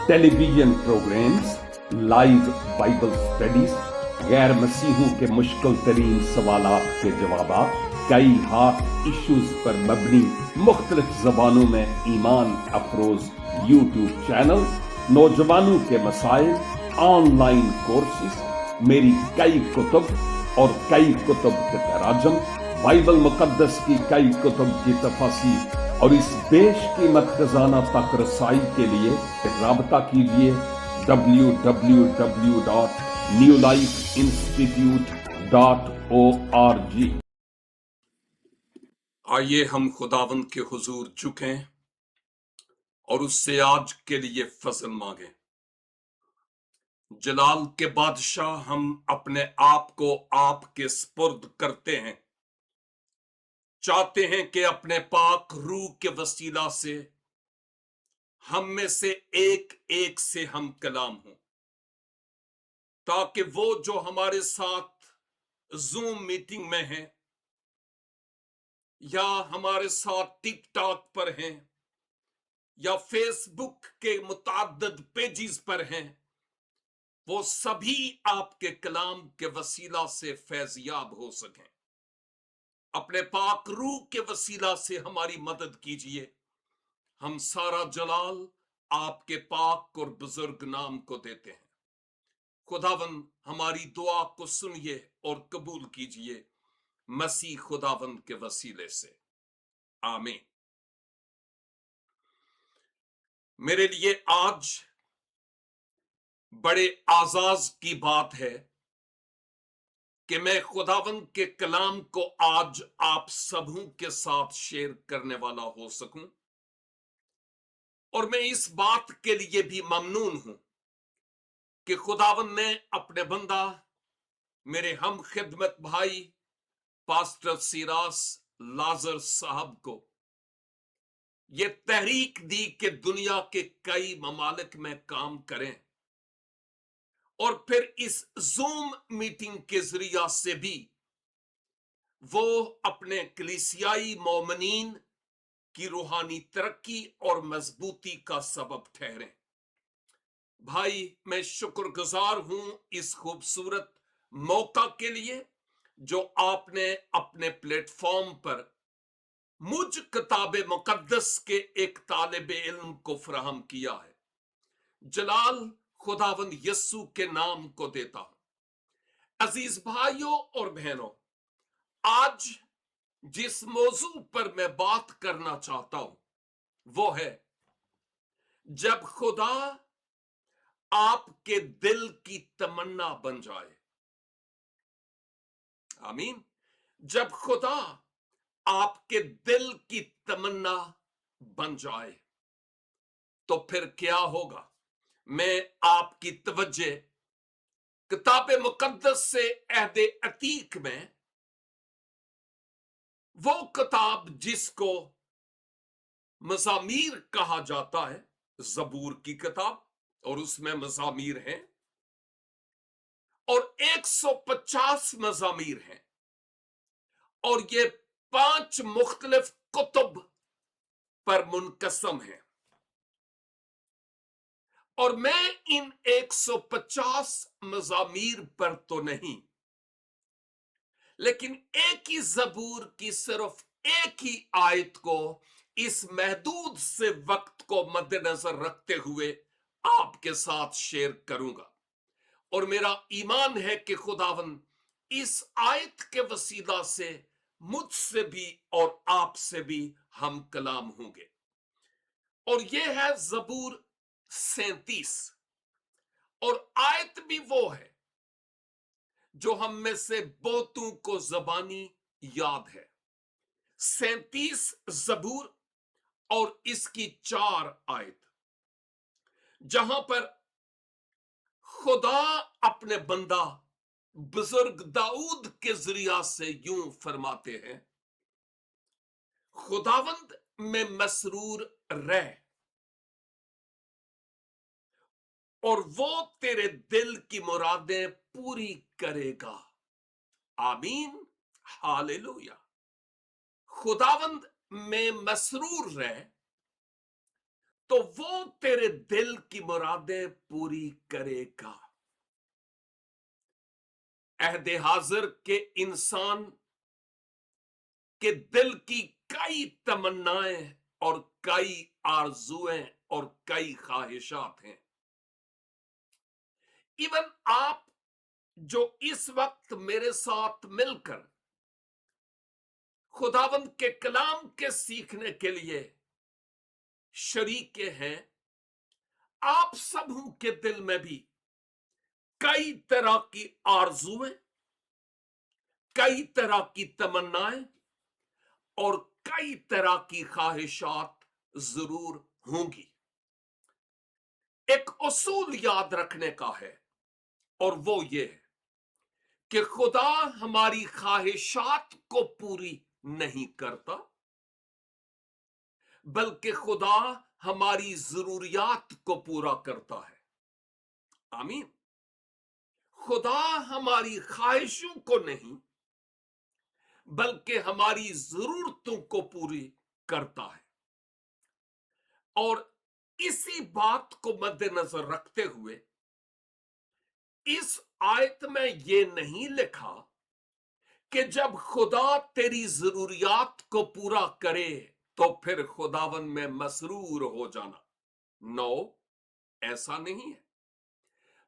Television programmes, live Bible studies, गैर मसीहों के मुश्किल तरीन सवालात के जवाब, कई हॉट इश्यूज पर मबनी मुख्तलिफ जबानों में ईमान अफरोज यूट्यूब चैनल, नौजवानों के मसाइल, ऑनलाइन कोर्सेज, मेरी कई कुतुब और कई कुतुब के तराजम, बाइबल मुकद्दस की कई कुतुब की तफासीर और इस बेशकीमत खजाना तक रसाई के लिए राबता कीजिए www.newlifeinstitute.org। आइए हम खुदावंद के हुजूर झुकें और उससे आज के लिए फजल मांगे। जलाल के बादशाह, हम अपने आप को आपके स्पुर्द करते हैं, चाहते हैं कि अपने पाक रूह के वसीला से हम में से एक एक से हम कलाम हों, ताकि वो जो हमारे साथ जूम मीटिंग में हैं या हमारे साथ टिकटॉक पर हैं या फेसबुक के मुताद्दद पेजेस पर हैं, वो सभी आपके कलाम के वसीला से फैजियाब हो सकें। अपने पाक रूह के वसीला से हमारी मदद कीजिए। हम सारा जलाल आपके पाक और बुजुर्ग नाम को देते हैं। खुदावंद, हमारी दुआ को सुनिए और कबूल कीजिए, मसीह खुदावंद के वसीले से, आमीन। मेरे लिए आज बड़े आजाज की बात है कि मैं खुदावंद के कलाम को आज आप सबों के साथ शेयर करने वाला हो सकूं, और मैं इस बात के लिए भी ममनून हूं कि खुदावंद ने अपने बंदा, मेरे हम खिदमत भाई पास्टर सिरास लाजर साहब को ये तहरीक दी कि दुनिया के कई ममालिक में काम करें और फिर इस जूम मीटिंग के जरिया से भी वो अपने कलीसियाई मोमिनीन की रूहानी तरक्की और मजबूती का सबब ठहरें। भाई, मैं शुक्रगुजार हूं इस खूबसूरत मौका के लिए जो आपने अपने प्लेटफॉर्म पर मुझ किताब मुकद्दस के एक तालिब इल्म को फराहम किया है। जलाल खुदावंद यस्सु के नाम को देता हूं। अजीज भाइयों और बहनों, आज जिस मौजू पर मैं बात करना चाहता हूं वो है, जब खुदा आपके दिल की तमन्ना बन जाए। आमीन। जब खुदा आपके दिल की तमन्ना बन जाए तो फिर क्या होगा? मैं आपकी तवज्जो किताब मुकद्दस से अहद अतीक में, वो किताब जिसको मज़ामीर कहा जाता है, ज़बूर की किताब, और उसमें मज़ामीर हैं और 150 मज़ामीर हैं, और ये 5 मुख्तलिफ कुतुब पर मुनकसम है। और मैं इन 150 मज़ामीर पर तो नहीं, लेकिन एक ही ज़बूर की सिर्फ एक ही आयत को इस महदूद से वक्त को मद्देनजर रखते हुए आपके साथ शेयर करूंगा। और मेरा ईमान है कि खुदावन इस आयत के वसीला से मुझसे भी और आपसे भी हम कलाम होंगे। और यह है ज़बूर 37, और आयत भी वो है जो हम में से बहुतों को ज़बानी याद है। 37 ज़बूर और इसकी 4 आयत, जहां पर खुदा अपने बंदा बुजुर्ग दाऊद के जरिया से यूं फरमाते हैं, खुदावंद में मसरूर रह और वो तेरे दिल की मुरादें पूरी करेगा। आमीन, हालेलुया। खुदावंद में मसरूर रह तो वो तेरे दिल की मुरादें पूरी करेगा। अहदे हाजिर के इंसान के दिल की कई तमन्नाएं और कई आरजुएं और कई ख्वाहिशात हैं। इवन आप जो इस वक्त मेरे साथ मिलकर खुदावंद के कलाम के सीखने के लिए शरीके हैं, आप सबों के दिल में भी कई तरह की आरजुएं, कई तरह की तमन्नाएं और कई तरह की ख्वाहिशात जरूर होंगी। एक उसूल याद रखने का है, और वो ये है कि खुदा हमारी ख्वाहिशात को पूरी नहीं करता, बल्कि खुदा हमारी जरूरियात को पूरा करता है। आमीन। खुदा हमारी ख्वाहिशों को नहीं, बल्कि हमारी जरूरतों को पूरी करता है। और इसी बात को मद्देनजर रखते हुए इस आयत में यह नहीं लिखा कि जब खुदा तेरी जरूरियात को पूरा करे तो फिर खुदावन में मसरूर हो जाना। नो, ऐसा नहीं है।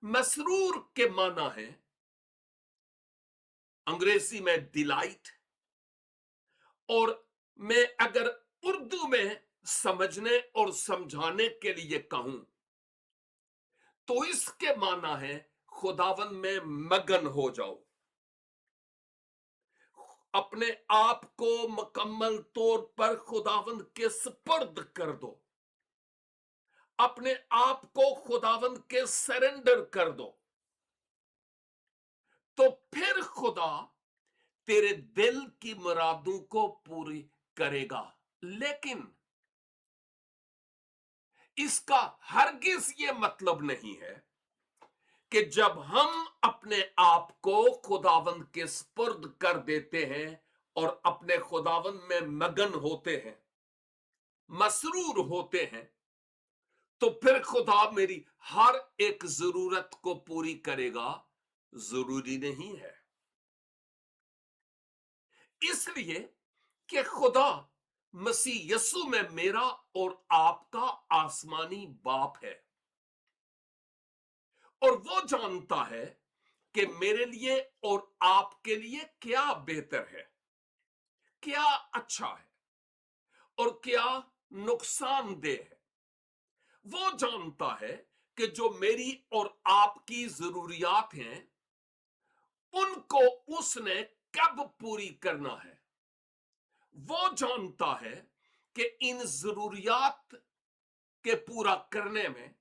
मसरूर के माना है अंग्रेजी में डिलाइट, और मैं अगर उर्दू में समझने और समझाने के लिए कहूं तो इसके माना है खुदावन में मगन हो जाओ, अपने आप को मुकम्मल तौर पर खुदावंद के सुपुर्द कर दो, अपने आप को खुदावंद के सरेंडर कर दो, तो फिर खुदा तेरे दिल की मुरादों को पूरी करेगा। लेकिन इसका हरगिज ये मतलब नहीं है कि जब हम अपने आप को खुदावंद के सुपुर्द कर देते हैं और अपने खुदावंद में मगन होते हैं, मसरूर होते हैं, तो फिर खुदा मेरी हर एक जरूरत को पूरी करेगा। जरूरी नहीं है। इसलिए कि खुदा मसीह यस्सु में मेरा और आपका आसमानी बाप है, और वो जानता है कि मेरे लिए और आपके लिए क्या बेहतर है, क्या अच्छा है और क्या नुकसानदेह है। वो जानता है कि जो मेरी और आपकी जरूरियात हैं उनको उसने कब पूरी करना है। वो जानता है कि इन जरूरियात के पूरा करने में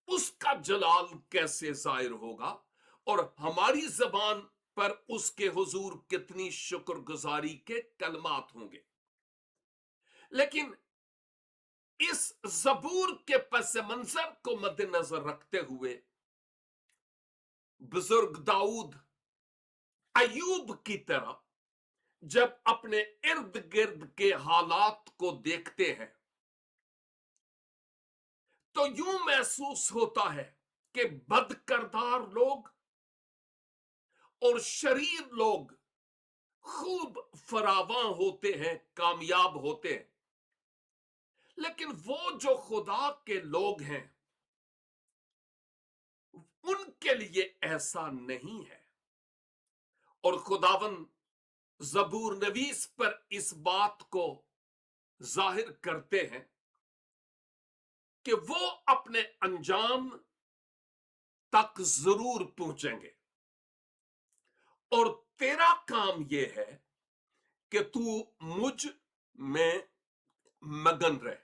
उसका जलाल कैसे जाहिर होगा और हमारी जबान पर उसके हुजूर कितनी शुक्रगुजारी के कलमात होंगे। लेकिन इस जबूर के पस मंजर को मद्देनजर रखते हुए बुजुर्ग दाऊद अयूब की तरह जब अपने इर्द गिर्द के हालात को देखते हैं तो यूं महसूस होता है कि बदकिरदार लोग और शरीर लोग खूब फरावां होते हैं, कामयाब होते हैं, लेकिन वो जो खुदा के लोग हैं उनके लिए ऐसा नहीं है। और खुदावन जबूर नवीस पर इस बात को जाहिर करते हैं कि वो अपने अंजाम तक जरूर पहुंचेंगे, और तेरा काम यह है कि तू मुझ में मगन रहे।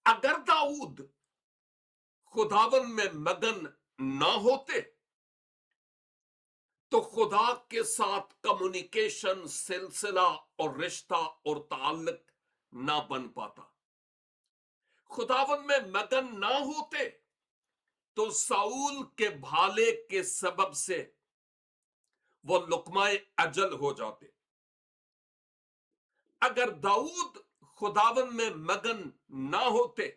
अगर दाऊद खुदावन में मगन ना होते तो खुदा के साथ कम्युनिकेशन, सिलसिला और रिश्ता और ताल्लुक ना बन पाता। खुदावन में मगन ना होते तो साउल के भाले के सबब से वो लुकमाए अजल हो जाते। अगर दाऊद खुदावन में मगन ना होते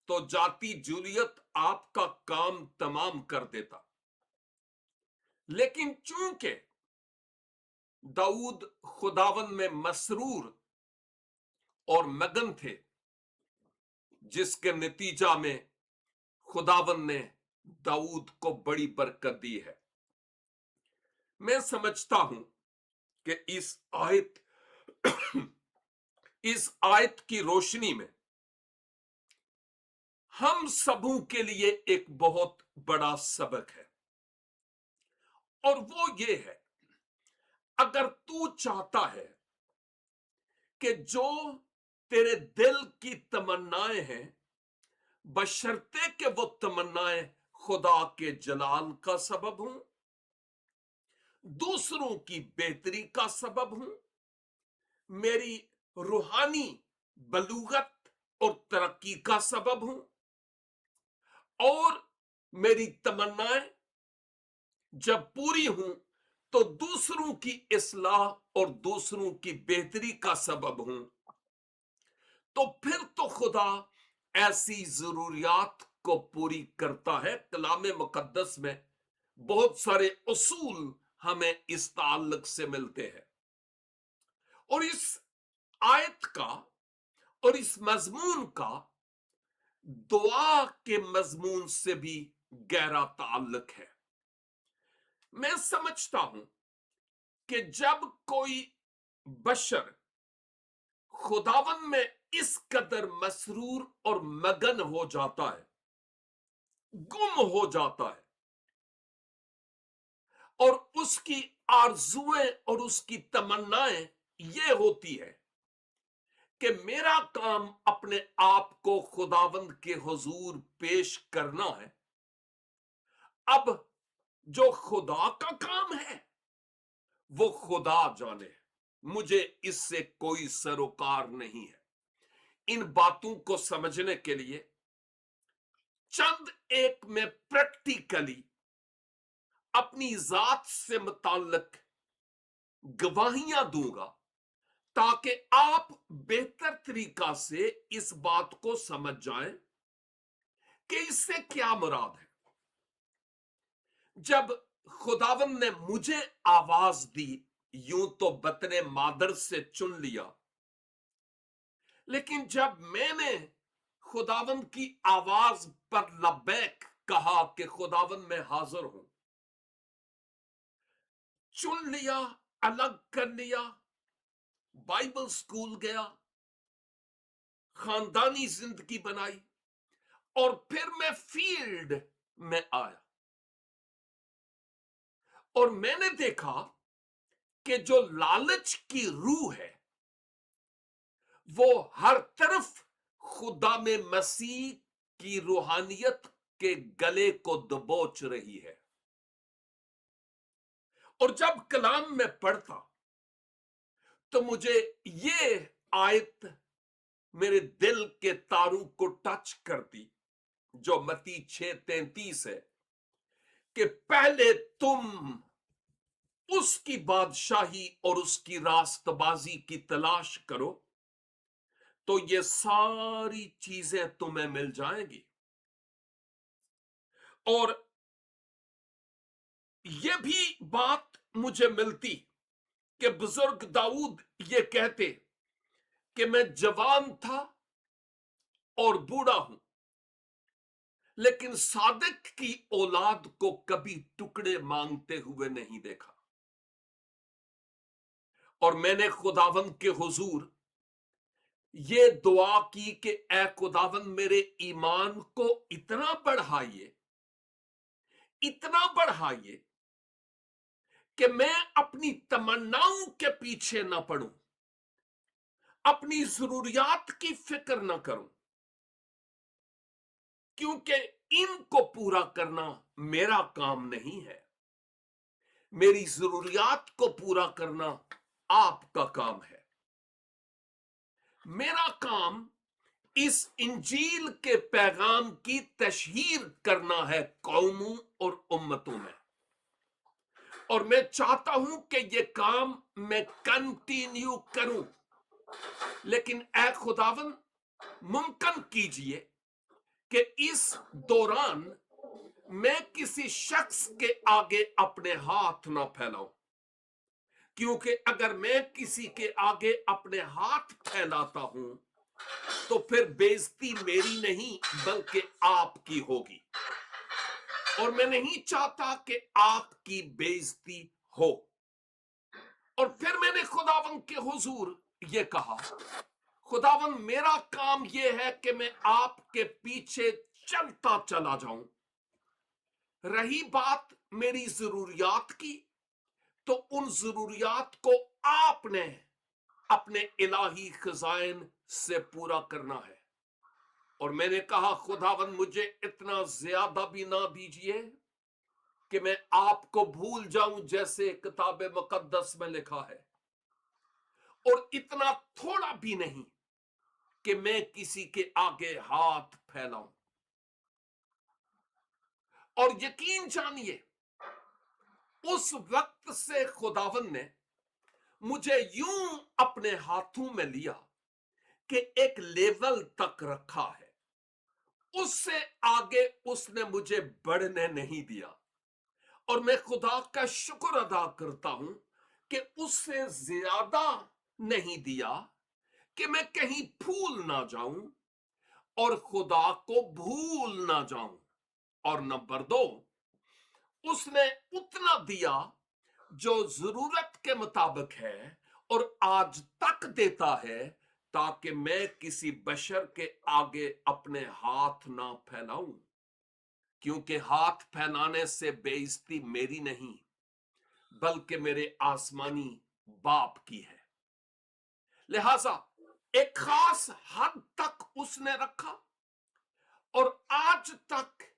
तो जाती जूलियत आपका काम तमाम कर देता, लेकिन चूंकि दाऊद खुदावन में मसरूर और मगन थे, जिसके नतीजा में खुदावन ने दाऊद को बड़ी बरकत दी है। मैं समझता हूं कि इस आयत की रोशनी में हम सबों के लिए एक बहुत बड़ा सबक है, और वो ये है, अगर तू चाहता है कि जो तेरे दिल की तमन्नाएं हैं, बशर्ते कि वो तमन्नाएं खुदा के जलाल का सबब हों, दूसरों की बेहतरी का सबब हों, मेरी रूहानी बलूगत और तरक्की का सबब हों, और मेरी तमन्नाएं जब पूरी हों तो दूसरों की इस्लाह और दूसरों की बेहतरी का सबब हों, तो फिर तो खुदा ऐसी जरूरियात को पूरी करता है। कलाम मुकद्दस में बहुत सारे उसूल हमें इस ताल्लुक से मिलते हैं, और इस आयत का और इस मजमून का दुआ के मजमून से भी गहरा ताल्लुक है। मैं समझता हूं कि जब कोई बशर खुदावन में इस कदर मसरूर और मगन हो जाता है, गुम हो जाता है, और उसकी आरजुएं और उसकी तमन्नाएं ये होती है कि मेरा काम अपने आप को खुदावंद के हुजूर पेश करना है, अब जो खुदा का काम है वो खुदा जाने, मुझे इससे कोई सरोकार नहीं है। इन बातों को समझने के लिए चंद एक में प्रैक्टिकली अपनी जात से मुताल्लिक गवाहियां दूंगा, ताकि आप बेहतर तरीका से इस बात को समझ जाएं कि इससे क्या मुराद है। जब खुदावन ने मुझे आवाज दी, यूं तो बतने मादर से चुन लिया, लेकिन जब मैंने खुदावन की आवाज पर लब्बैक कहा कि खुदावन में हाजिर हूं, चुन लिया, अलग कर लिया, बाइबल स्कूल गया, खानदानी जिंदगी बनाई, और फिर मैं फील्ड में आया और मैंने देखा कि जो लालच की रूह है वो हर तरफ खुदा में मसीह की रूहानियत के गले को दबोच रही है। और जब कलाम में पढ़ता तो मुझे ये आयत मेरे दिल के तारों को टच करती, जो मत्ती 6:33 है कि पहले तुम उसकी बादशाही और उसकी रास्तबाजी की तलाश करो तो ये सारी चीजें तुम्हें मिल जाएंगी। और ये भी बात मुझे मिलती कि बुजुर्ग दाऊद ये कहते कि मैं जवान था और बूढ़ा हूं, लेकिन सादिक की औलाद को कभी टुकड़े मांगते हुए नहीं देखा। और मैंने खुदावंद के हुजूर ये दुआ की कि ए खुदावंद मेरे ईमान को इतना बढ़ाइए, इतना बढ़ाइए कि मैं अपनी तमन्नाओं के पीछे ना पड़ूं, अपनी जरूरियात की फिक्र ना करूं, क्योंकि इनको पूरा करना मेरा काम नहीं है, मेरी जरूरियात को पूरा करना आपका काम है। मेरा काम इस इंजील के पैगाम की तशहीर करना है कौमों और उम्मतों में, और मैं चाहता हूं कि ये काम मैं कंटिन्यू करूं। लेकिन ए खुदावन मुमकिन कीजिए कि इस दौरान मैं किसी शख्स के आगे अपने हाथ ना फैलाऊं, क्योंकि अगर मैं किसी के आगे अपने हाथ फैलाता हूं तो फिर बेइज्जती मेरी नहीं बल्कि आपकी होगी, और मैं नहीं चाहता कि आपकी बेइज्जती हो। और फिर मैंने खुदावन के हुजूर ये कहा, खुदावन मेरा काम ये है कि मैं आपके पीछे चलता चला जाऊं। रही बात मेरी जरूरियात की, तो उन जरूरियात को आपने अपने इलाही खजाइन से पूरा करना है। और मैंने कहा, खुदावन मुझे इतना ज्यादा भी ना दीजिए कि मैं आपको भूल जाऊं जैसे किताब मुकद्दस में लिखा है, और इतना थोड़ा भी नहीं कि मैं किसी के आगे हाथ फैलाऊं। और यकीन जानिए, उस वक्त से खुदावन ने मुझे यूं अपने हाथों में लिया कि एक लेवल तक रखा है, उससे आगे उसने मुझे बढ़ने नहीं दिया। और मैं खुदा का शुक्र अदा करता हूं कि उससे ज्यादा नहीं दिया कि मैं कहीं भूल ना जाऊं और खुदा को भूल ना जाऊं। और नंबर 2, उसने उतना दिया जो जरूरत के मुताबिक है और आज तक देता है, ताकि मैं किसी बशर के आगे अपने हाथ ना फैलाऊं, क्योंकि हाथ फैलाने से बेइज्जती मेरी नहीं बल्कि मेरे आसमानी बाप की है। लिहाजा एक खास हद तक उसने रखा, और आज तक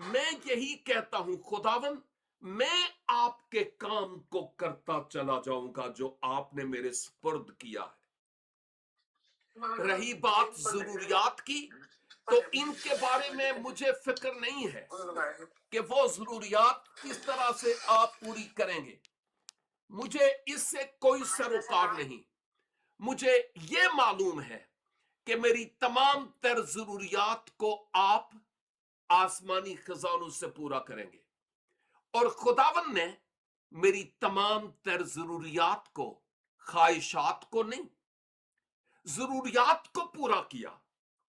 मैं यही कहता हूं, खुदावन मैं आपके काम को करता चला जाऊंगा जो आपने मेरे सुपुर्द किया है। रही बात जरूरियात की, तो इनके बारे में मुझे फिक्र नहीं है कि वो जरूरियात किस तरह से आप पूरी करेंगे। मुझे इससे कोई सरोकार नहीं। मुझे ये मालूम है कि मेरी तमाम तर जरूरियात को आप आसमानी खजानों से पूरा करेंगे, और खुदावन ने मेरी तमाम तर जरूरियात को, ख्वाहिशात को नहीं, जरूरियात को पूरा किया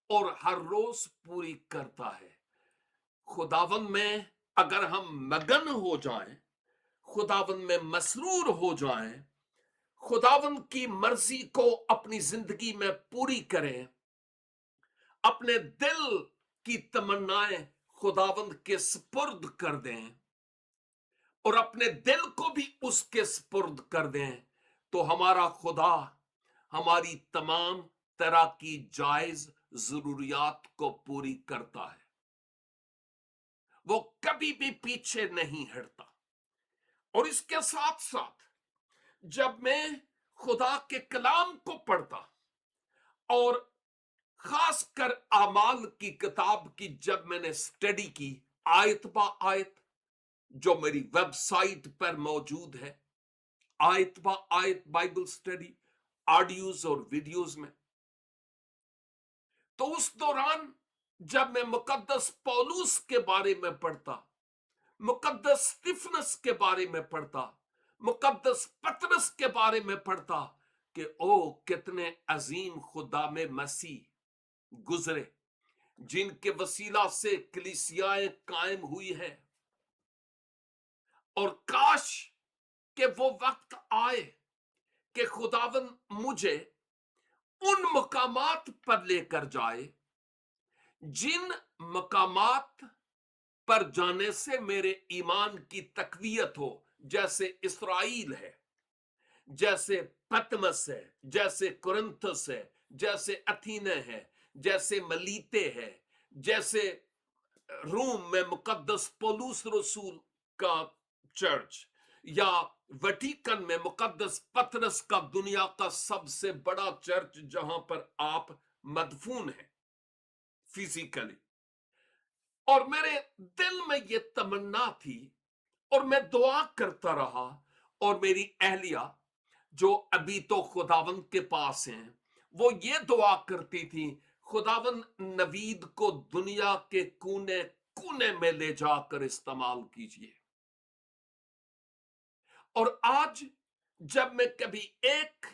और हर रोज पूरी करता है। खुदावन में अगर हम मगन हो जाएं, खुदावन में मसरूर हो जाएं, खुदावन की मर्जी को अपनी जिंदगी में पूरी करें, अपने दिल की तमन्नाएं खुदावंद के सुपुर्द कर दें और अपने दिल को भी उसके सुपुर्द कर दें, तो हमारा खुदा हमारी तमाम तरह की जायज जरूरियात को पूरी करता है। वो कभी भी पीछे नहीं हटता। और इसके साथ साथ जब मैं खुदा के कलाम को पढ़ता, और खासकर आमाल की किताब की जब मैंने स्टडी की, आयत बा आयत, जो मेरी वेबसाइट पर मौजूद है, आयत बा आयत बाइबल स्टडी, ऑडियोज और वीडियोज में, तो उस दौरान जब मैं मुकद्दस पौलुस के बारे में पढ़ता, मुकद्दस स्तिफनस के बारे में पढ़ता, मुकद्दस पतरस के बारे में पढ़ता कि ओ कितने अजीम खुदा में मसीह गुजरे, जिनके वसीला से कलीसियाएं कायम हुई है, और काश कि वो वक्त आए कि खुदावन मुझे उन मकामात पर लेकर जाए जिन मकामात पर जाने से मेरे ईमान की तकवीयत हो, जैसे इस्राइल है, जैसे पतमस है, जैसे कुरिन्थस है, जैसे अथीने है, जैसे मलीते है, जैसे रोम में मुकद्दस पौलुस रसूल का चर्च, या वेटिकन में मुकद्दस पतरस का दुनिया का सबसे बड़ा चर्च जहां पर आप मदफून हैं फिजिकली। और मेरे दिल में ये तमन्ना थी और मैं दुआ करता रहा, और मेरी अहलिया जो अभी तो खुदावंद के पास हैं, वो ये दुआ करती थी, खुदावन नवीद को दुनिया के कोने कोने में ले जाकर इस्तेमाल कीजिए। और आज जब मैं कभी एक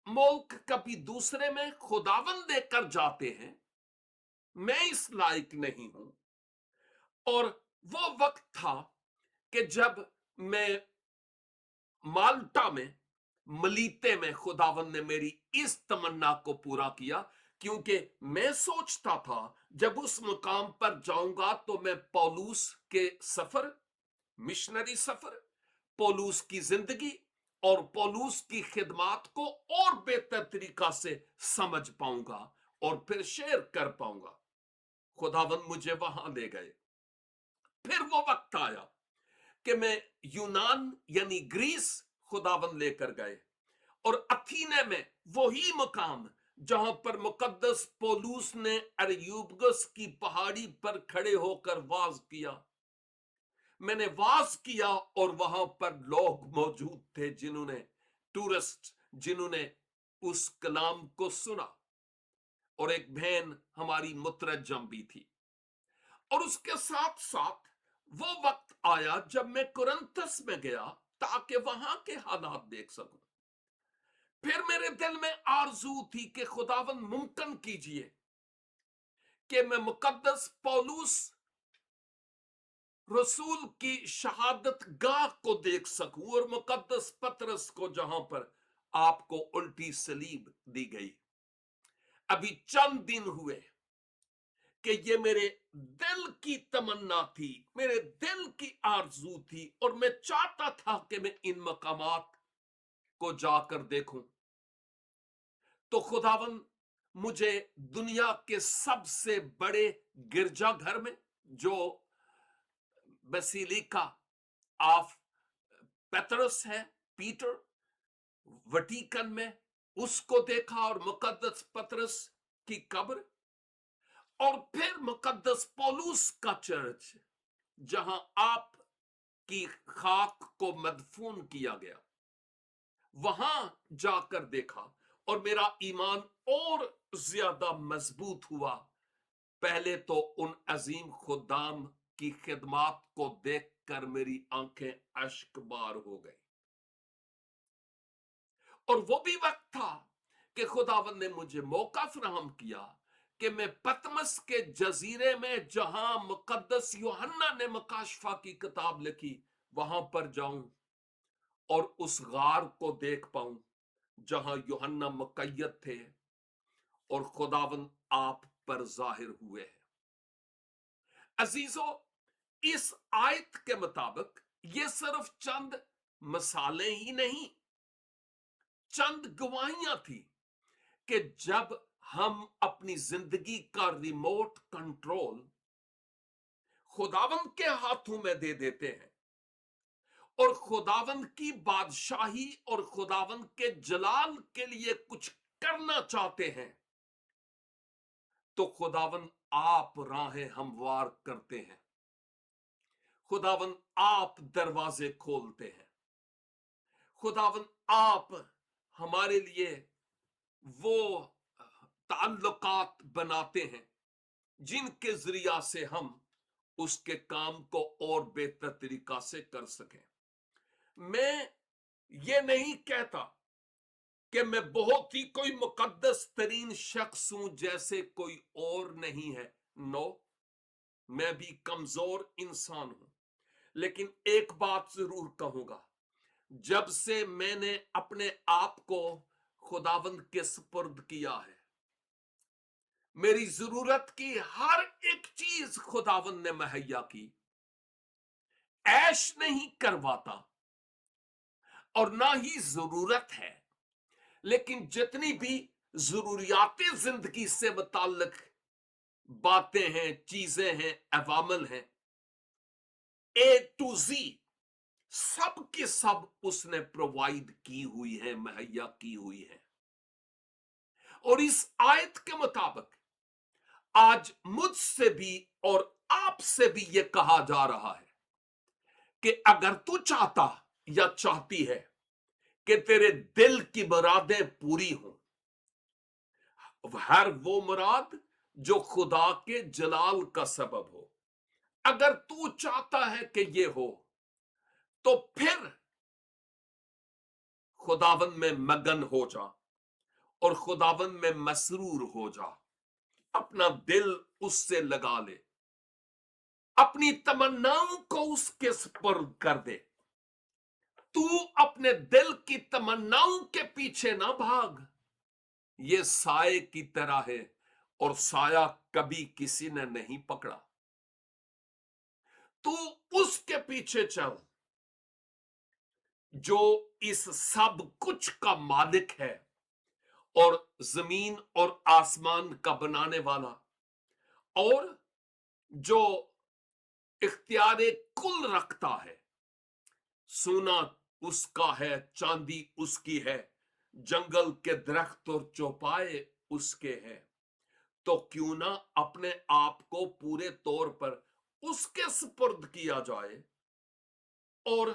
मुल्क कभी दूसरे में खुदावन लेकर जाते हैं, मैं इस लायक नहीं हूं। और वो वक्त था कि जब मैं माल्टा में मलीते में खुदावन ने मेरी इस तमन्ना को पूरा किया, क्योंकि मैं सोचता था जब उस मुकाम पर जाऊंगा तो मैं पौलुस के सफर, मिशनरी सफर, पौलुस की जिंदगी और पौलुस की खिदमत को और बेहतर तरीका से समझ पाऊंगा और फिर शेयर कर पाऊंगा। खुदावन मुझे वहां ले गए। फिर वो वक्त आया कि मैं यूनान यानी ग्रीस खुदावन लेकर गए, और अथीने में वही मुकाम जहां पर मुकद्दस पौलुस ने अरियुबगस की पहाड़ी पर खड़े होकर वाज किया। मैंने वाज किया और वहां पर लोग मौजूद थे जिन्होंने, टूरिस्ट जिन्होंने उस कलाम को सुना, और एक बहन हमारी मुतरज्जम भी थी। और उसके साथ साथ वो वक्त आया जब मैं कुरिन्थस में गया ताकि वहां के हालात देख सकूं। फिर मेरे दिल में आरजू थी कि खुदावन मुमकिन कीजिए कि मैं मुकद्दस पौलुस रसूल की शहादत गाह को देख सकूं और मुकद्दस पतरस को जहां पर आपको उल्टी सलीब दी गई। अभी चंद दिन हुए कि ये मेरे दिल की तमन्ना थी, मेरे दिल की आरजू थी, और मैं चाहता था कि मैं इन मकामात को जाकर देखूं। तो खुदावन मुझे दुनिया के सबसे बड़े गिरजाघर में, जो बेसिलिका ऑफ पेतरस है, पीटर, वटिकन में, उसको देखा, और मुकद्दस पतरस की कब्र, और फिर मुकद्दस पौलुस का चर्च जहां आप की खाक को मदफून किया गया, वहां जाकर देखा, और मेरा ईमान और ज्यादा मजबूत हुआ। पहले तो उन अजीम खुदाम की खिदमत को देखकर मेरी आंखें अश्कबार हो गई। और वो भी वक्त था कि खुदावन ने मुझे मौका फराहम किया कि मैं पतमस के जजीरे में, जहां मुकद्दस यूहन्ना ने मकाशफा की किताब लिखी, वहां पर जाऊं और उस गार को देख पाऊं जहां यूहन्ना मुकय्यद थे और खुदावन आप पर जाहिर हुए हैं। अजीजों, इस आयत के मुताबिक ये सिर्फ चंद मिसालें ही नहीं, चंद गवाहियां थी कि जब हम अपनी जिंदगी का रिमोट कंट्रोल खुदावंद के हाथों में दे देते हैं और खुदावंद की बादशाही और खुदावंद के जलाल के लिए कुछ करना चाहते हैं, तो खुदावंद आप राहें हमवार करते हैं, खुदावंद आप दरवाजे खोलते हैं, खुदावंद आप हमारे लिए वो ताल्लुकात बनाते हैं जिनके जरिया से हम उसके काम को और बेहतर तरीका से कर सकें। मैं ये नहीं कहता कि मैं बहुत ही कोई मुकद्दस तरीन शख्स हूं जैसे कोई और नहीं है। नो, मैं भी कमजोर इंसान हूं, लेकिन एक बात जरूर कहूंगा, जब से मैंने अपने आप को खुदावंद के सुपुर्द किया है, मेरी जरूरत की हर एक चीज खुदावंद ने मुहैया की। ऐश नहीं करवाता और ना ही जरूरत है, लेकिन जितनी भी जरूरियातें जिंदगी से मुताल्लिक बातें हैं, चीजें हैं, अवामल हैं, ए टू जी, सब के सब उसने प्रोवाइड की हुई है, मुहैया की हुई है। और इस आयत के मुताबिक आज मुझसे भी और आपसे भी यह कहा जा रहा है कि अगर तू चाहता या चाहती है कि तेरे दिल की मुरादें पूरी हों, हर वो मुराद जो खुदा के जलाल का सबब हो। अगर तू चाहता है कि ये हो, तो फिर खुदावन में मगन हो जा और खुदावन में मसरूर हो जा। अपना दिल उससे लगा ले, अपनी तमन्नाओं को उसके सुपुर्द कर दे। तू अपने दिल की तमन्नाओं के पीछे ना भाग। ये साए की तरह है और साया कभी किसी ने नहीं पकड़ा। तू उसके पीछे चल जो इस सब कुछ का मालिक है और जमीन और आसमान का बनाने वाला, और जो इख्तियारे कुल रखता है। सोना उसका है, चांदी उसकी है, जंगल के दरख्त और चौपाए उसके हैं। तो क्यों ना अपने आप को पूरे तौर पर उसके सुपुर्द किया जाए और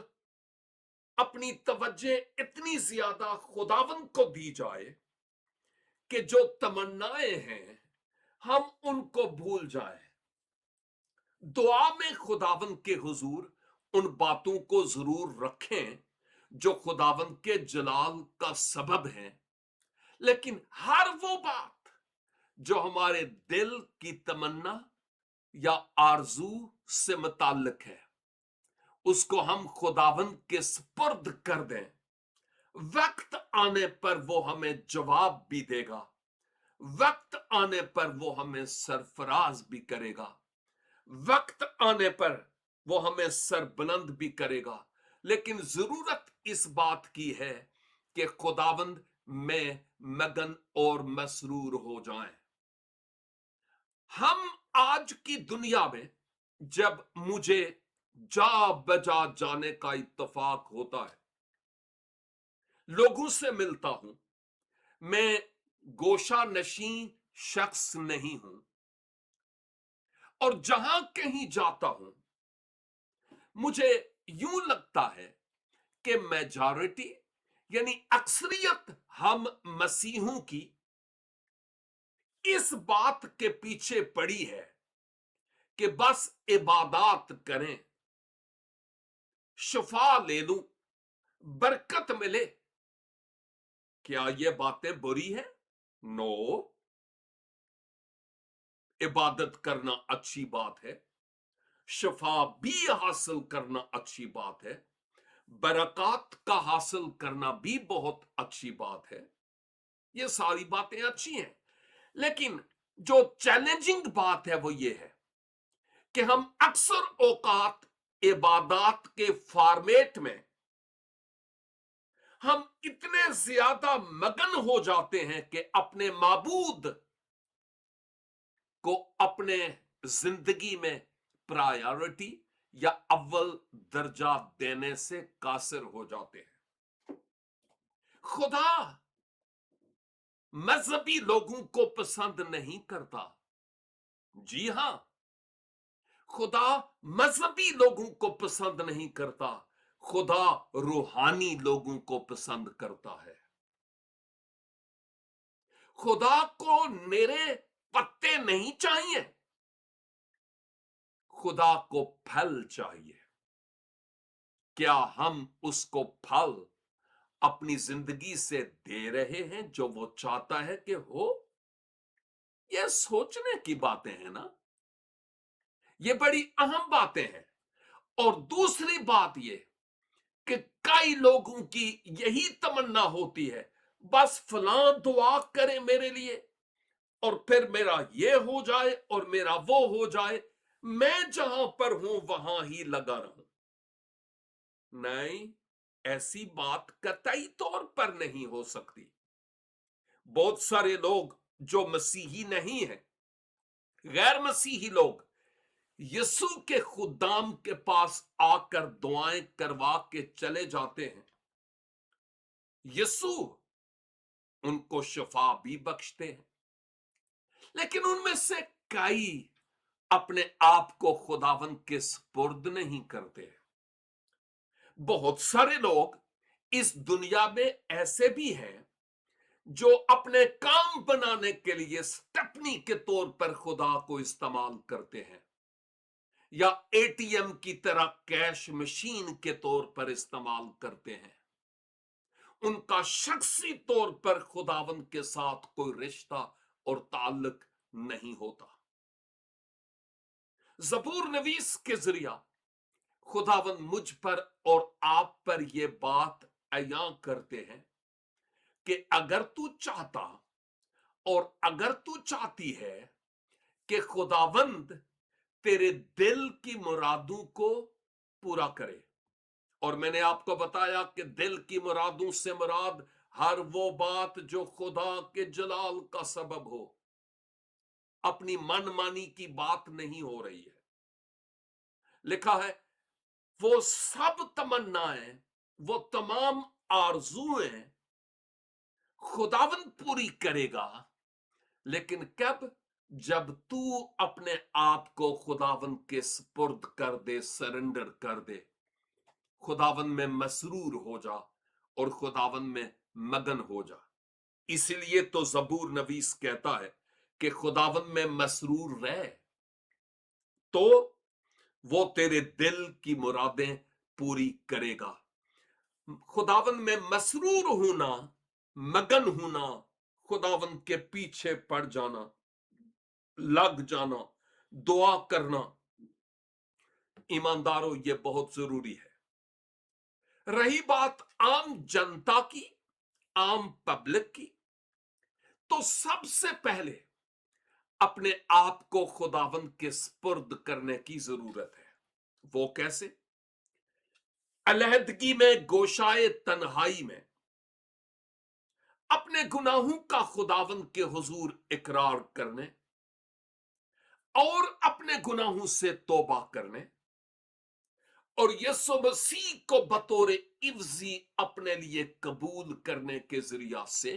अपनी तवज्जो इतनी ज्यादा खुदावंद को दी जाए कि जो तमन्नाएं हैं हम उनको भूल जाएं। दुआ में खुदावंद के हुजूर उन बातों को जरूर रखें जो खुदावंद के जलाल का सबब है, लेकिन हर वो बात जो हमारे दिल की तमन्ना या आरजू से मुताल्लिक है, उसको हम खुदावंद के सुपुर्द कर दें। वक्त आने पर वो हमें जवाब भी देगा, वक्त आने पर वो हमें सरफराज भी करेगा, वक्त आने पर वो हमें सरबुलंद भी करेगा। लेकिन जरूरत इस बात की है कि खुदावंद में मगन और मसरूर हो जाएं। हम आज की दुनिया में जब मुझे जा बजा जाने का इत्तेफाक होता है, लोगों से मिलता हूं, मैं गोशा नशी शख्स नहीं हूं, और जहां कहीं जाता हूं मुझे यूं लगता है कि मेजॉरिटी यानी अक्सरियत हम मसीहों की इस बात के पीछे पड़ी है कि बस इबादत करें, शफा ले लूं, बरकत मिले। क्या ये बातें बुरी है? नो, इबादत करना अच्छी बात है, शफा भी हासिल करना अच्छी बात है, बरकत का हासिल करना भी बहुत अच्छी बात है। ये सारी बातें अच्छी हैं, लेकिन जो चैलेंजिंग बात है वो ये है कि हम अक्सर औकात इबादत के फॉर्मेट में हम इतने ज्यादा मगन हो जाते हैं कि अपने माबूद को अपने जिंदगी में प्रायोरिटी या अव्वल दर्जा देने से कासिर हो जाते हैं। खुदा मजहबी लोगों को पसंद नहीं करता। जी हां, खुदा मजहबी लोगों को पसंद नहीं करता, खुदा रूहानी लोगों को पसंद करता है। खुदा को मेरे पत्ते नहीं चाहिए, खुदा को फल चाहिए। क्या हम उसको फल अपनी जिंदगी से दे रहे हैं जो वो चाहता है कि हो? ये सोचने की बातें हैं ना, ये बड़ी अहम बातें हैं। और दूसरी बात ये कि कई लोगों की यही तमन्ना होती है, बस फलां दुआ करे मेरे लिए और फिर मेरा ये हो जाए और मेरा वो हो जाए, मैं जहां पर हूं वहां ही लगा रहूं। नहीं, ऐसी बात कतई तौर पर नहीं हो सकती। बहुत सारे लोग जो मसीही नहीं हैं, गैर मसीही लोग, यीशु के खुदाम के पास आकर दुआएं करवा के चले जाते हैं। यीशु उनको शफा भी बख्शते हैं, लेकिन उनमें से कई अपने आप को खुदावंद के सुपुर्द नहीं करते। बहुत सारे लोग इस दुनिया में ऐसे भी हैं जो अपने काम बनाने के लिए स्टेपनी के तौर पर खुदा को इस्तेमाल करते हैं या एटीएम की तरह कैश मशीन के तौर पर इस्तेमाल करते हैं, उनका शख्सी तौर पर खुदावंद के साथ कोई रिश्ता और ताल्लुक नहीं होता। ज़बूर नवीस के जरिया खुदावंद मुझ पर और आप पर यह बात अयां करते हैं कि अगर तू चाहता और अगर तू चाहती है कि खुदावंद तेरे दिल की मुरादों को पूरा करे, और मैंने आपको बताया कि दिल की मुरादों से मुराद हर वो बात जो खुदा के जलाल का सबब हो, अपनी मनमानी की बात नहीं हो रही है। लिखा है वो सब तमन्नाएं, वो तमाम आरजुएं खुदावंद पूरी करेगा, लेकिन कब? जब तू अपने आप को खुदावंद के सुपुर्द कर दे, सरेंडर कर दे, खुदावंद में मसरूर हो जा और खुदावंद में मगन हो जा। इसीलिए तो ज़बूर नवीस कहता है कि खुदावंद में मसरूर रह, तो वो तेरे दिल की मुरादें पूरी करेगा। खुदावंद में मसरूर होना, मगन होना, खुदावंद के पीछे पड़ जाना, लग जाना, दुआ करना, ईमानदारों ये बहुत जरूरी है। रही बात आम जनता की, आम पब्लिक की, तो सबसे पहले अपने आप को खुदावंद के स्पुर्द करने की जरूरत है। वो कैसे? अलहदगी में, गोशाए तन्हाई में अपने गुनाहों का खुदावंद के हुजूर इकरार करने और अपने गुनाहों से तौबा करने और यीशु मसीह को बतौर इवजी अपने लिए कबूल करने के जरिया से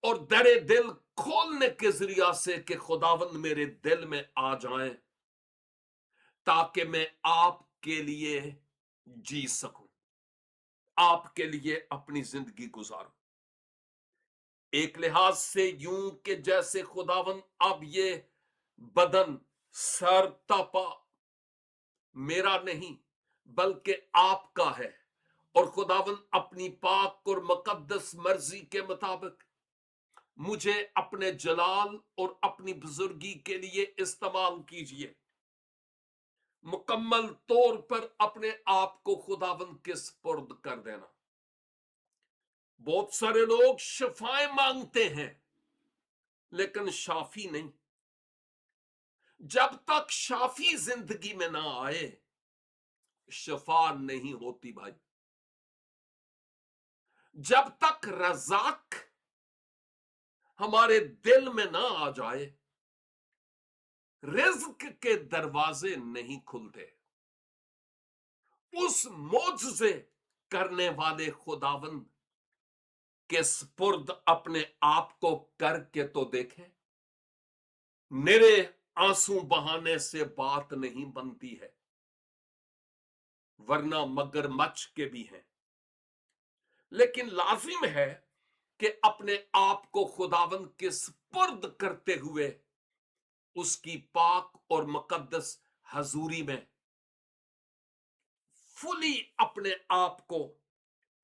और दरे दिल खोलने के जरिया से कि खुदावंद मेरे दिल में आ जाएं, ताकि मैं आपके लिए जी सकूं, आपके लिए अपनी जिंदगी गुजारूं। एक लिहाज से यूं कि जैसे खुदावंद अब ये बदन, सर तपा मेरा नहीं बल्कि आपका है, और खुदावंद अपनी पाक और मुकद्दस मर्जी के मुताबिक मुझे अपने जलाल और अपनी बुजुर्गी के लिए इस्तेमाल कीजिए। मुकम्मल तौर पर अपने आप को खुदावंद के सुपुर्द कर देना। बहुत सारे लोग शफाएं मांगते हैं लेकिन शाफी नहीं। जब तक शाफी जिंदगी में ना आए शफा नहीं होती भाई। जब तक रज़ाक हमारे दिल में ना आ जाए रिज़्क के दरवाजे नहीं खुलते। उस मौजज़े करने वाले खुदावंद के सुपुर्द अपने आप को करके तो देखें। निरे आंसू बहाने से बात नहीं बनती है, वरना मगरमच्छ के भी हैं। लेकिन लाजिम है कि अपने आप को खुदावंद के सुपुर्द करते हुए उसकी पाक और मुकद्दस हजूरी में फुली अपने आप को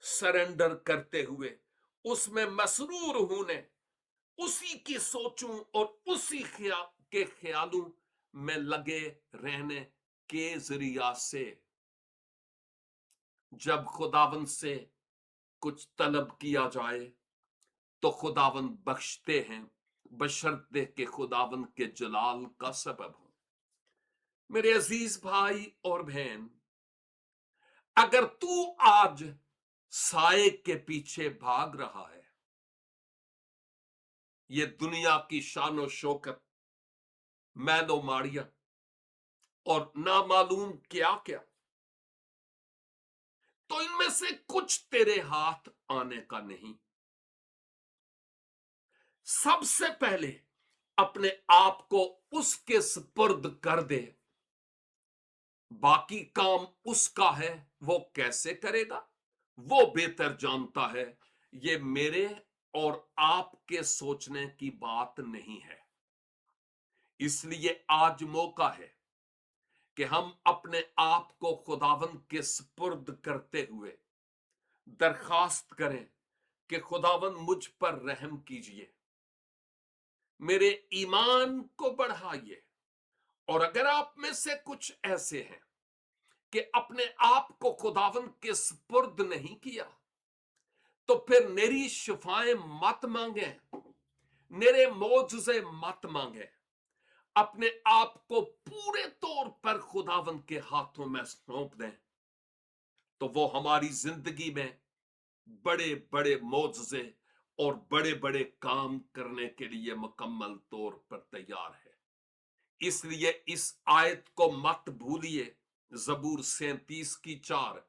सरेंडर करते हुए उसमें मसरूर होने, उसी की सोचों और उसी के ख्यालों में लगे रहने के जरिया से जब खुदावंद से कुछ तलब किया जाए तो खुदावंद बख्शते हैं, बशर्ते के खुदावंद के जलाल का सबब हो। मेरे अजीज भाई और बहन, अगर तू आज साए के पीछे भाग रहा है, ये दुनिया की शानो शौकत, मैलो माड़िया और ना मालूम क्या क्या, तो इनमें से कुछ तेरे हाथ आने का नहीं। सबसे पहले अपने आप को उसके सुपुर्द कर दे। बाकी काम उसका है, वो कैसे करेगा वो बेहतर जानता है یہ میرے اور آپ کے سوچنے کی بات نہیں ہے. اس لیے آج موقع ہے کہ ہم اپنے آپ کو خداوند کے سپرد کرتے ہوئے درخواست کریں کہ خداوند مجھ پر رحم کیجئے، میرے ایمان کو بڑھائیے. اور اگر آپ میں سے کچھ ایسے ہیں کہ اپنے آپ کو خداوند کے سپرد نہیں کیا، تو پھر میری شفائیں مت مانگیں، میرے معجزے مت مانگیں. اپنے آپ کو پورے طور پر خداوند کے ہاتھوں میں سونپ دیں، تو وہ ہماری زندگی میں بڑے بڑے معجزے اور بڑے بڑے کام کرنے کے لیے مکمل طور پر تیار ہے. اس لیے اس آیت کو مت بھولیے، زبور 37:4،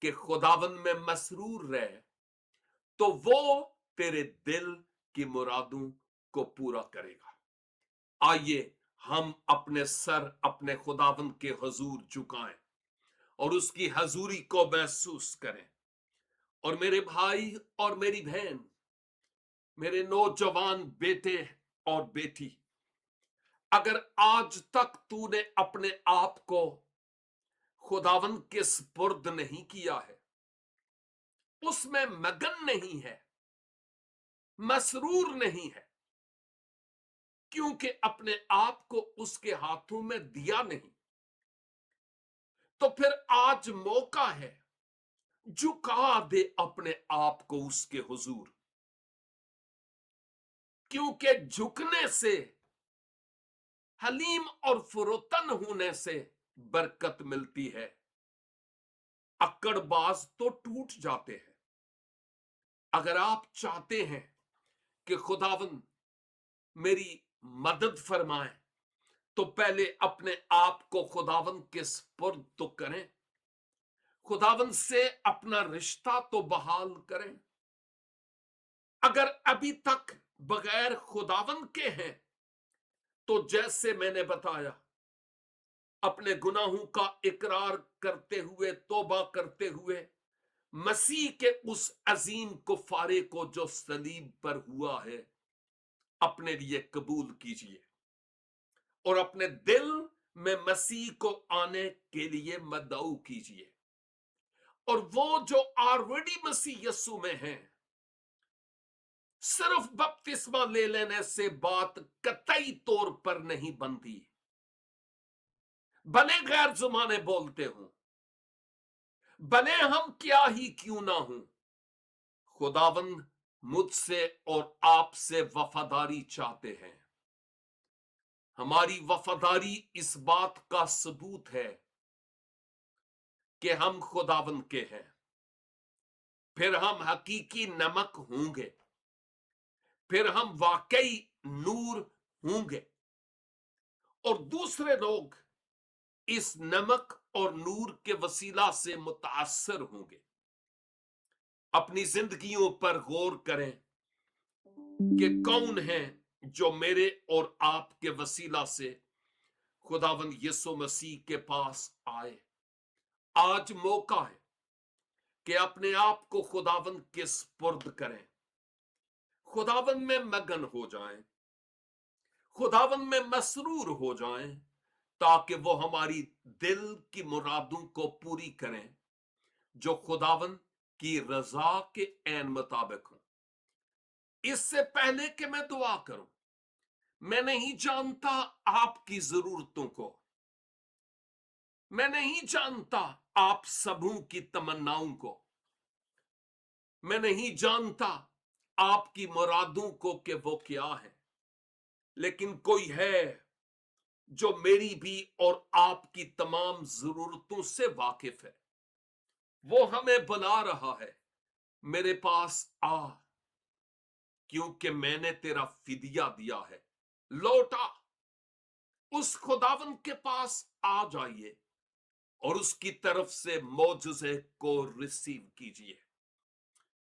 کہ خداوند میں مسرور رہ تو وہ تیرے دل کی مرادوں کو پورا کرے گا. آئیے ہم اپنے سر اپنے خداوند کے حضور جھکائیں اور اس کی حضوری کو محسوس کریں. اور میرے بھائی اور میری بہن، میرے نوجوان بیٹے اور بیٹی، اگر آج تک تو نے اپنے آپ کو خداوند کے سپرد نہیں کیا ہے، اس میں مگن نہیں ہے، مسرور نہیں ہے، کیونکہ اپنے آپ کو اس کے ہاتھوں میں دیا نہیں، تو پھر آج موقع ہے، جھکا دے اپنے آپ کو اس کے حضور. کیونکہ جھکنے سے، حلیم اور فروتن ہونے سے برکت ملتی ہے. اکڑ باز تو ٹوٹ جاتے ہیں. اگر آپ چاہتے ہیں کہ خداوند میری مدد فرمائے، تو پہلے اپنے آپ کو خداوند کے سپرد تو کریں، خداوند سے اپنا رشتہ تو بحال کریں. اگر ابھی تک بغیر خداوند کے ہیں، تو جیسے میں نے بتایا، اپنے گناہوں کا اقرار کرتے ہوئے، توبہ کرتے ہوئے، مسیح کے اس عظیم کفارے کو جو صلیب پر ہوا ہے اپنے لیے قبول کیجئے، اور اپنے دل میں مسیح کو آنے کے لیے مدعو کیجئے. اور وہ جو آلریڈی مسیح یسوع میں ہیں، صرف بپتسمہ لے لینے سے بات قطعی طور پر نہیں بنتی. بھلے غیر زبانیں بولتے ہوں، بھلے ہم کیا ہی کیوں نہ ہوں، خداوند مجھ سے اور آپ سے وفاداری چاہتے ہیں. ہماری وفاداری اس بات کا ثبوت ہے کہ ہم خداوند کے ہیں. پھر ہم حقیقی نمک ہوں گے، پھر ہم واقعی نور ہوں گے، اور دوسرے لوگ اس نمک اور نور کے وسیلہ سے متاثر ہوں گے. اپنی زندگیوں پر غور کریں کہ کون ہیں جو میرے اور آپ کے وسیلہ سے خداوند یسوع مسیح کے پاس آئے. آج موقع ہے کہ اپنے آپ کو خداوند کے سپرد کریں، خداوند میں مگن ہو جائیں، خداوند میں مسرور ہو جائیں، تاکہ وہ ہماری دل کی مرادوں کو پوری کریں جو خداوند کی رضا کے عین مطابق ہوں. اس سے پہلے کہ میں دعا کروں، میں نہیں جانتا آپ کی ضرورتوں کو، میں نہیں جانتا آپ سبوں کی تمناؤں کو، میں نہیں جانتا آپ کی مرادوں کو کہ وہ کیا ہے. لیکن کوئی ہے جو میری بھی اور آپ کی تمام ضرورتوں سے واقف ہے. وہ ہمیں بلا رہا ہے، میرے پاس آ، کیونکہ میں نے تیرا فدیہ دیا ہے. لوٹا. اس خداوند کے پاس آ جائیے اور اس کی طرف سے معجزے کو ریسیو کیجئے.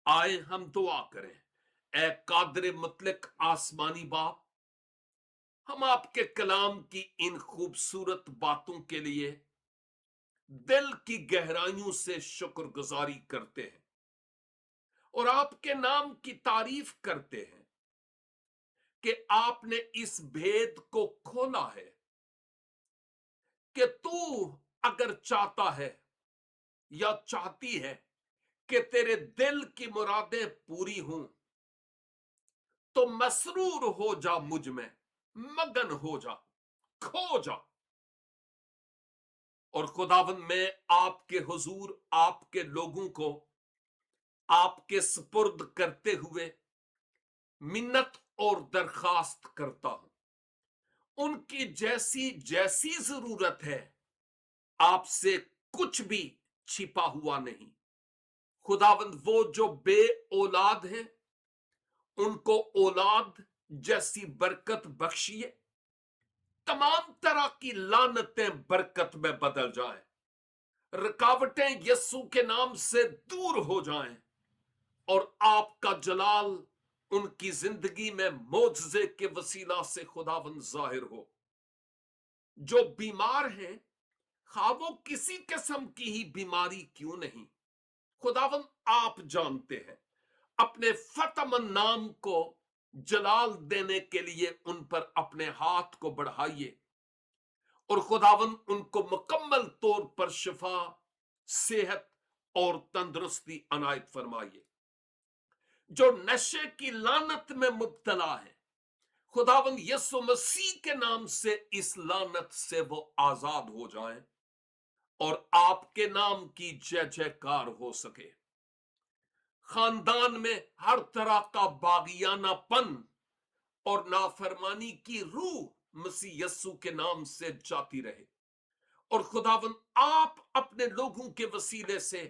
آئے ہم دعا کریں. اے قادر مطلق آسمانی باپ، ہم آپ کے کلام کی ان خوبصورت باتوں کے لیے دل کی گہرائیوں سے شکر گزاری کرتے ہیں. اور آپ کے نام کی تعریف کرتے ہیں کہ آپ نے اس بھید کو کھولا ہے کہ تو اگر چاہتا ہے یا چاہتی ہے کہ تیرے دل کی مرادیں پوری ہوں تو مسرور ہو جا مجھ میں، مگن ہو جا، کھو جا۔ اور خداوند میں آپ کے حضور آپ کے لوگوں کو آپ کے سپرد کرتے ہوئے منت اور درخواست کرتا ہوں، ان کی جیسی جیسی ضرورت ہے آپ سے کچھ بھی چھپا ہوا نہیں۔ خداوند وہ جو بے اولاد ہیں ان کو اولاد جیسی برکت بخشیے، تمام طرح کی لعنتیں برکت میں بدل جائیں، رکاوٹیں یسوع کے نام سے دور ہو جائیں، اور آپ کا جلال ان کی زندگی میں معجزے کے وسیلہ سے خداوند ظاہر ہو۔ جو بیمار ہیں خواہ وہ کسی قسم کی ہی بیماری کیوں نہیں، خداوند آپ جانتے ہیں، اپنے فتمن نام کو جلال دینے کے لیے ان پر اپنے ہاتھ کو بڑھائیے، اور خداوند ان کو مکمل طور پر شفا، صحت اور تندرستی عنایت فرمائیے۔ جو نشے کی لعنت میں مبتلا ہے خداوند یسوع مسیح کے نام سے اس لعنت سے وہ آزاد ہو جائیں اور آپ کے نام کی جے جے کار ہو سکے۔ خاندان میں ہر طرح کا باغیانہ پن اور نافرمانی کی روح مسیح یسوع کے نام سے جاتی رہے، اور خداوند آپ اپنے لوگوں کے وسیلے سے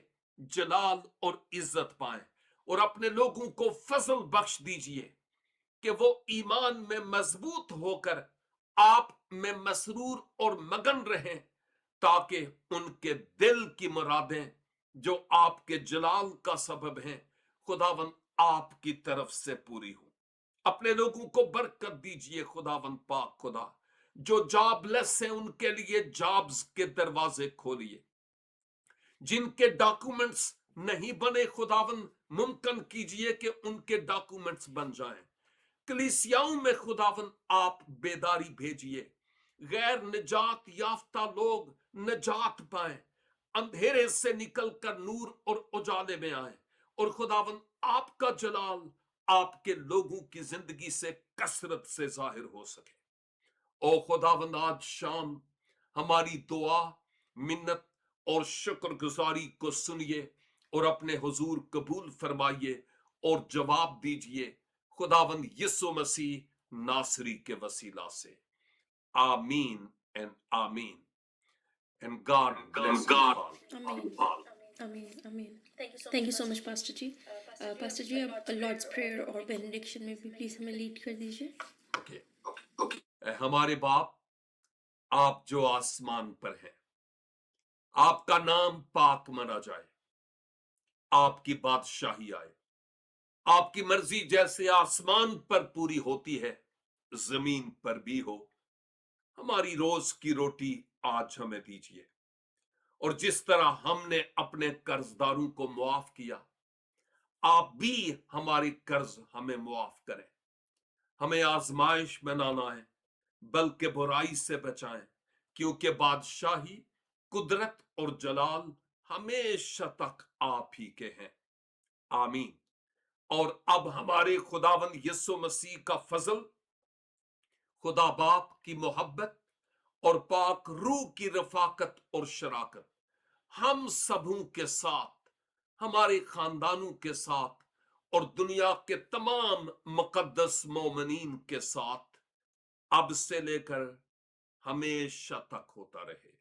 جلال اور عزت پائیں، اور اپنے لوگوں کو فضل بخش دیجئے کہ وہ ایمان میں مضبوط ہو کر آپ میں مسرور اور مگن رہیں، تاکہ ان کے دل کی مرادیں جو آپ کے جلال کا سبب ہیں خداوند آپ کی طرف سے پوری ہوں۔ اپنے لوگوں کو برکت دیجئے خداوند پاک خدا، جو جاب لیس ہیں ان کے لیے جابز کے دروازے کھولیے، جن کے ڈاکومنٹس نہیں بنے خداوند ممکن کیجئے کہ ان کے ڈاکومنٹس بن جائیں۔ کلیسیاؤں میں خداوند آپ بیداری بھیجئے، غیر نجات یافتہ لوگ نجات پائیں، اندھیرے سے نکل کر نور اور اجالے میں آئیں، اور خداوند آپ کا جلال آپ کے لوگوں کی زندگی سے کثرت سے ظاہر ہو سکے۔ او خداوند آج شام ہماری دعا، منت اور شکر گزاری کو سنیے اور اپنے حضور قبول فرمائیے اور جواب دیجئے خداوند یسوع مسیح ناصری کے وسیلہ سے۔ آمین and آمین and God bless you all. Amen. Amen. Amen. Thank you so much, Pastor Ji. Pastor Ji, آپ Lord's Prayer اور benediction میں بھی پلیز ہمیں لیڈ کر دیجئے۔ اے ہمارے باپ، آپ جو آسمان پر ہیں، آپ کا نام پاک مانا جائے، آپ کی بادشاہی آئے، آپ کی مرضی جیسے آسمان پر پوری ہوتی ہے زمین پر بھی ہو۔ ہماری روز کی روٹی آج ہمیں دیجیے، اور جس طرح ہم نے اپنے قرض داروں کو معاف کیا، آپ بھی ہماری قرض ہمیں معاف کریں۔ ہمیں آزمائش میں نہ لائیں بلکہ برائی سے بچائیں، کیونکہ بادشاہی، قدرت اور جلال ہمیشہ تک آپ ہی کے ہیں۔ آمین۔ اور اب ہمارے خداوند یسوع مسیح کا فضل، خدا باپ کی محبت اور پاک روح کی رفاقت اور شراکت ہم سبوں کے ساتھ، ہمارے خاندانوں کے ساتھ اور دنیا کے تمام مقدس مومنین کے ساتھ اب سے لے کر ہمیشہ تک ہوتا رہے۔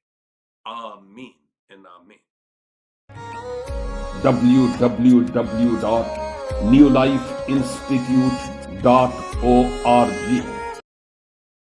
آمین and آمین۔ www.newlifeinstitute.org